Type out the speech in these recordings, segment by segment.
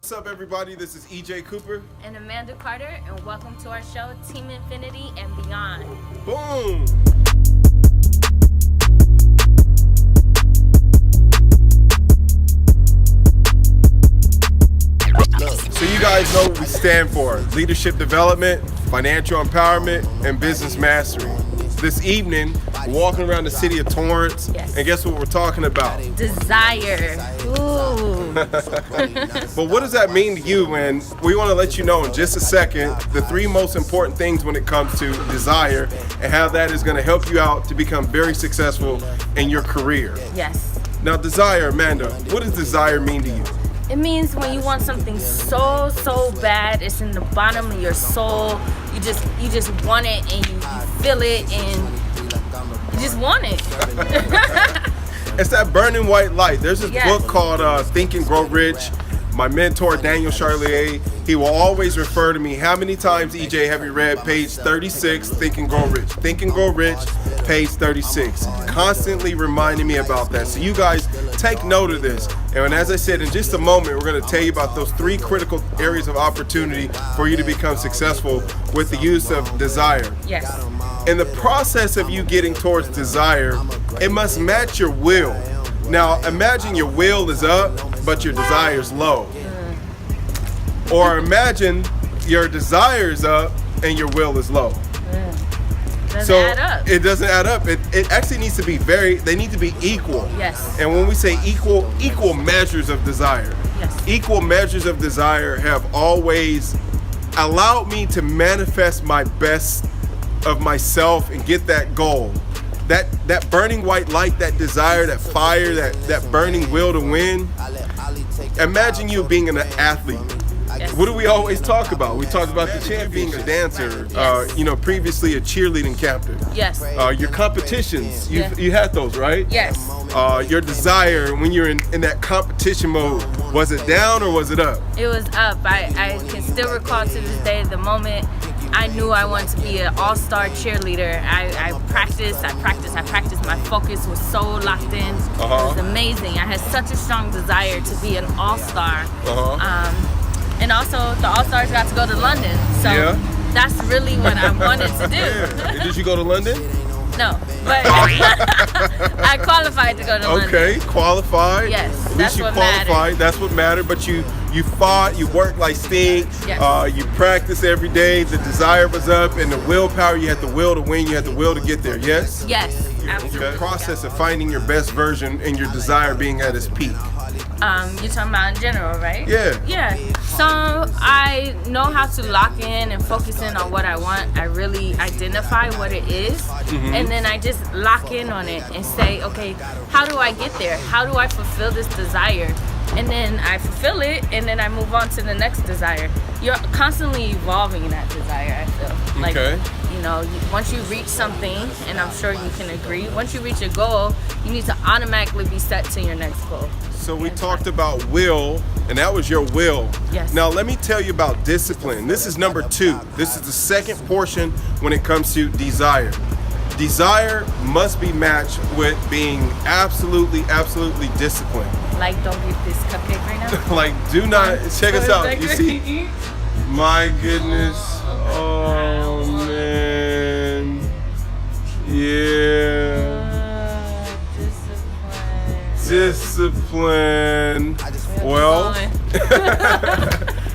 What's up, everybody? This is EJ Cooper and Amanda Carter, and welcome to our show, Team Infinity and Beyond. Boom! So you guys know what we stand for: leadership development, financial empowerment, and business mastery. This evening, we're walking around the city of Torrance, Yes. and guess what we're talking about? Desire. Ooh. But what does that mean to you? And we want to let you know in just a second the three most important things when it comes to desire and how that is going to help you out to become very successful in your career. Yes. Now, desire, Amanda, what does desire mean to you? It means when you want something so bad, it's in the bottom of your soul. You just want it, and you feel it, and you just want it. It's that burning white light. There's this Yes. book called Think and Grow Rich. My mentor, Daniel Charlier, he will always refer to me. How many times, EJ, have you read page 36, Think and Grow Rich? Think and Grow Rich, page 36. Constantly reminding me about that. So you guys take note of this. And as I said, in just a moment, we're going to tell you about those three critical areas of opportunity for you to become successful with the use of desire. Yes. In the process of you getting towards desire, it must match your will. Now, imagine your will is up, but your desire is low. Or imagine your desire is up and your will is low. Doesn't add up. It doesn't add up. It actually needs to be they need to be equal. Yes. And when we say equal measures of desire, Yes. equal measures of desire have always allowed me to manifest my best of myself and get that goal. That burning white light, that desire, that fire, that burning will to win. Imagine you being an athlete. Yes. What do we always talk about? We talk about the champ being a dancer, Yes. previously a cheerleading captain. Yes. Your competitions, Yeah. you had those, right? Yes. Your desire when you're in that competition mode, was it down or was it up? It was up. I can still recall to this day the moment I knew I wanted to be an all-star cheerleader. I practiced. My focus was so locked in. It was amazing. I had such a strong desire to be an all-star. And also, the all-stars got to go to London. So that's really what I wanted to do. Yeah. Did you go to London? No, but I qualified to go to London. Okay, qualified. Yes, At that's least you what qualified. mattered. That's what mattered. But you fought. You worked like stink. Yes. You practiced every day. The desire was up, and the willpower. You had the will to win. You had the will to get there. Yes. Yes, absolutely. Okay. Process of finding your best version and your desire being at its peak. You're talking about in general, right? Yeah. Yeah. So I know how to lock in and focus in on what I want. I really identify what it is, and then I just lock in on it and say, okay, how do I get there? How do I fulfill this desire? And then I fulfill it, and then I move on to the next desire. You're constantly evolving that desire, I feel. Like, Okay. once you reach something, and I'm sure you can agree, once you reach a goal, you need to automatically be set to your next goal. So we talked about will, and that was your will. Yes. Now let me tell you about discipline. This is number 2. This is the second portion when it comes to desire. Desire must be matched with being absolutely disciplined. Like, don't get this cupcake right now. Like, do not, check us out. You see, my goodness. Oh man. Yeah. Discipline. Well,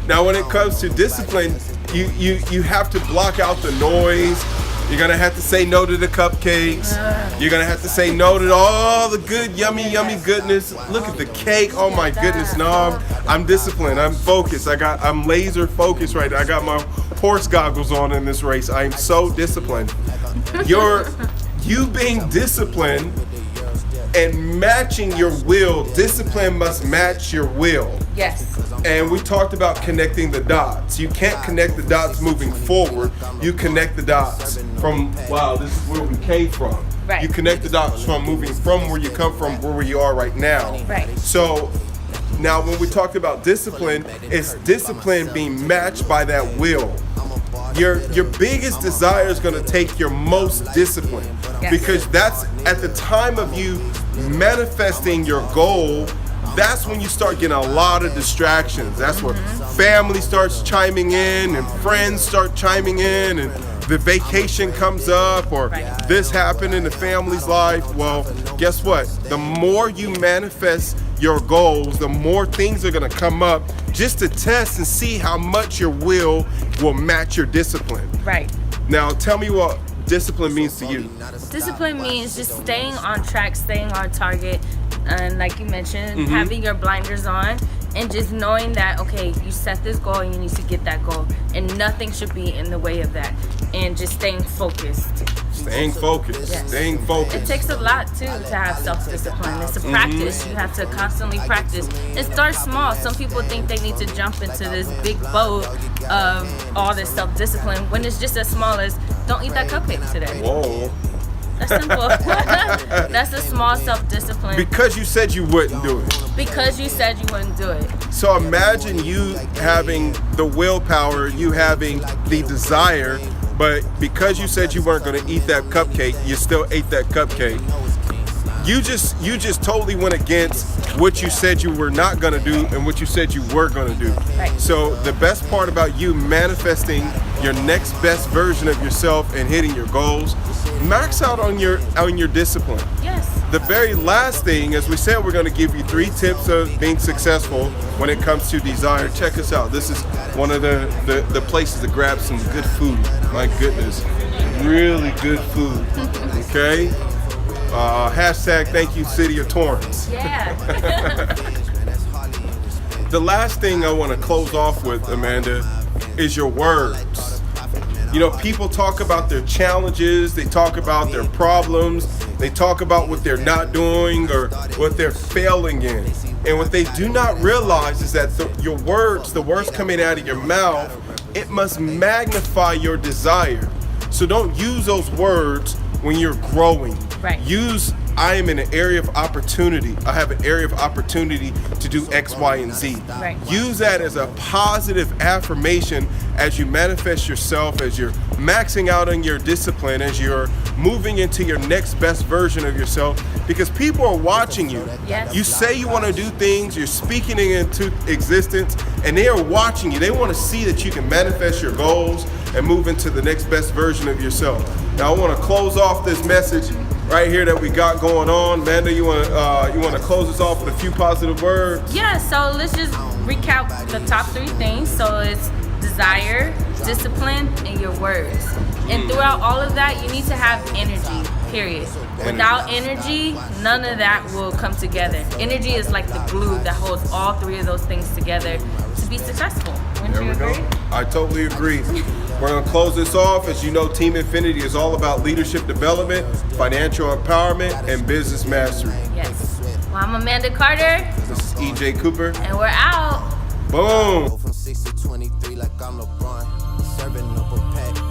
now when it comes to discipline, you have to block out the noise. You're gonna have to say no to the cupcakes. You're gonna have to say no to all the good, yummy goodness. Look at the cake. Oh my goodness, no, I'm disciplined. I'm focused. I'm laser focused right now. I got my horse goggles on in this race. I am so disciplined. You being disciplined and matching your will. Discipline must match your will. Yes. And we talked about connecting the dots. You can't connect the dots moving forward. You connect the dots from, wow, this is where we came from. Right. You connect the dots from moving from where you come from, where you are right now. Right. So now when we talked about discipline, it's discipline being matched by that will. Your biggest desire is going to take your most discipline. Yes. Because that's at the time of you manifesting your goal, that's when you start getting a lot of distractions. That's where family starts chiming in and friends start chiming in and the vacation comes up or this happened in the family's life. Well, guess what? The more you manifest your goals, the more things are going to come up just to test and see how much your will match your discipline. Right. Now, tell me what discipline means to you. Discipline means just staying on track, staying on target, and like you mentioned, having your blinders on and just knowing that, okay, you set this goal and you need to get that goal and nothing should be in the way of that, and just staying focused. Staying focused. Yes. Staying focused. It takes a lot too to have self-discipline. It's a practice. You have to constantly practice. It starts small. Some people think they need to jump into this big boat of all this self-discipline when it's just as small as don't eat that cupcake today. Whoa. That's simple. That's a small self-discipline. Because you said you wouldn't do it. Because you said you wouldn't do it. So imagine you having the willpower, you having the desire, but because you said you weren't going to eat that cupcake, you still ate that cupcake. You just totally went against what you said you were not going to do and what you said you were going to do. Right. So the best part about you manifesting your next best version of yourself and hitting your goals, max out on your discipline. Yes. The very last thing, as we said, we're going to give you 3 tips of being successful when it comes to desire. Check us out. This is one of the places to grab some good food. My goodness, really good food. Okay. Hashtag thank you, City of Torrance. Yeah. The last thing I want to close off with, Amanda, is your words. You know, people talk about their challenges, they talk about their problems, they talk about what they're not doing or what they're failing in. And what they do not realize is that your words, the words coming out of your mouth, it must magnify your desire. So don't use those words when you're growing. Right. Use, I am in an area of opportunity. I have an area of opportunity to do X, Y, and Z. Right. Use that as a positive affirmation as you manifest yourself, as you're maxing out on your discipline, as you're moving into your next best version of yourself, because people are watching you. Yes. You say you want to do things, you're speaking it into existence, and they are watching you. They want to see that you can manifest your goals and move into the next best version of yourself. Now I want to close off this message right here that we got going on. Amanda, you want to close us off with a few positive words? Yeah, so let's just recap the top 3 things. So it's desire, discipline, and your words. And throughout all of that, you need to have energy, period. Without energy, none of that will come together. Energy is like the glue that holds all 3 of those things together to be successful. Wouldn't you agree? I totally agree. We're going to close this off. As you know, Team Infinity is all about leadership development, financial empowerment, and business mastery. Yes. Well, I'm Amanda Carter. This is EJ Cooper. And we're out. Boom. From 6 to 23 like I'm LeBron, serving up a pack.